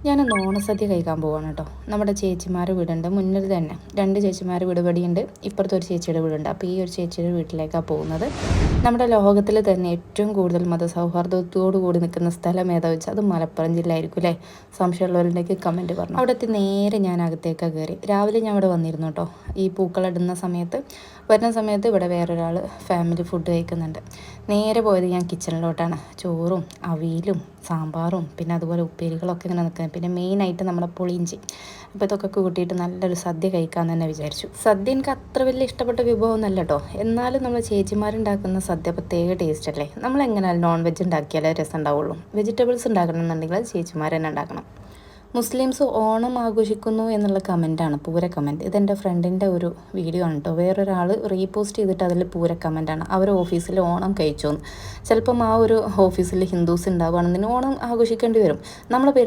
ഞാനൊന്ന് ഓണസദ്യ കഴിക്കാൻ പോവാണ് കേട്ടോ. നമ്മുടെ ചേച്ചിമാരുടെ വീടുണ്ട് മുന്നിൽ തന്നെ. 2 ചേച്ചിമാരുടെ വീട് ഇവിടെയുണ്ട്, ഇപ്പുറത്തെ ഒരു ചേച്ചിയുടെ വീടുണ്ട്. അപ്പോൾ ഈ ഒരു ചേച്ചിയുടെ വീട്ടിലേക്കാണ് പോകുന്നത്. നമ്മുടെ ലോകത്തിൽ തന്നെ ഏറ്റവും കൂടുതൽ മതസൗഹാർദ്ദത്തോടു കൂടി നിൽക്കുന്ന സ്ഥലം ഏതാ വെച്ചാൽ അത് മലപ്പുറം ജില്ല ആയിരിക്കും അല്ലേ? സംശയമുള്ളവരുണ്ടെങ്കിൽ കമൻറ്റ് പറഞ്ഞു. അവിടുത്തെ നേരെ ഞാൻ അകത്തേക്കാണ് കയറി. രാവിലെ ഞാൻ ഇവിടെ വന്നിരുന്നു കേട്ടോ. ഈ പൂക്കളിടുന്ന സമയത്ത് വരുന്ന സമയത്ത് ഇവിടെ വേറൊരാൾ ഫാമിലി ഫുഡ് കഴിക്കുന്നുണ്ട്. നേരെ പോയത് ഞാൻ കിച്ചണിലോട്ടാണ്. ചോറും അവിയലും സാമ്പാറും പിന്നെ അതുപോലെ ഉപ്പേരികളൊക്കെ ഇങ്ങനെ നിൽക്കുന്നത്. പിന്നെ മെയിനായിട്ട് നമ്മുടെ പുളിയിഞ്ചി. അപ്പോൾ ഇതൊക്കെ കൂട്ടിയിട്ട് നല്ലൊരു സദ്യ കഴിക്കാമെന്ന് തന്നെ വിചാരിച്ചു. സദ്യ എനിക്ക് അത്ര വലിയ ഇഷ്ടപ്പെട്ട വിഭവമൊന്നുമല്ല കേട്ടോ. എന്നാലും നമ്മൾ ചേച്ചിമാരുണ്ടാക്കുന്ന സദ്യ പ്രത്യേക ടേസ്റ്റ് അല്ലേ? നമ്മൾ എങ്ങനെയാലും നോൺ വെജ് ഉണ്ടാക്കിയാലേ രസം ഉണ്ടാവുള്ളൂ. വെജിറ്റബിൾസ് ഉണ്ടാക്കണമെന്നുണ്ടെങ്കിൽ അത് ചേച്ചിമാർ തന്നെ ഉണ്ടാക്കണം. മുസ്ലിംസ് ഓണം ആഘോഷിക്കുന്നു എന്നുള്ള കമൻറ്റാണ്, പൂര കമൻറ്റ്. ഇതെൻ്റെ ഫ്രണ്ടിൻ്റെ ഒരു വീഡിയോ ആണ് കേട്ടോ. വേറൊരാൾ റീപോസ്റ്റ് ചെയ്തിട്ട് അതിൽ പൂര കമൻറ്റാണ്. അവർ ഓഫീസിൽ ഓണം കഴിച്ചോന്ന്. ചിലപ്പം ആ ഒരു ഓഫീസിൽ ഹിന്ദുസ് ഉണ്ടാവുകയാണെന്നുണ്ടെങ്കിൽ ഓണം ആഘോഷിക്കേണ്ടി വരും. നമ്മളെ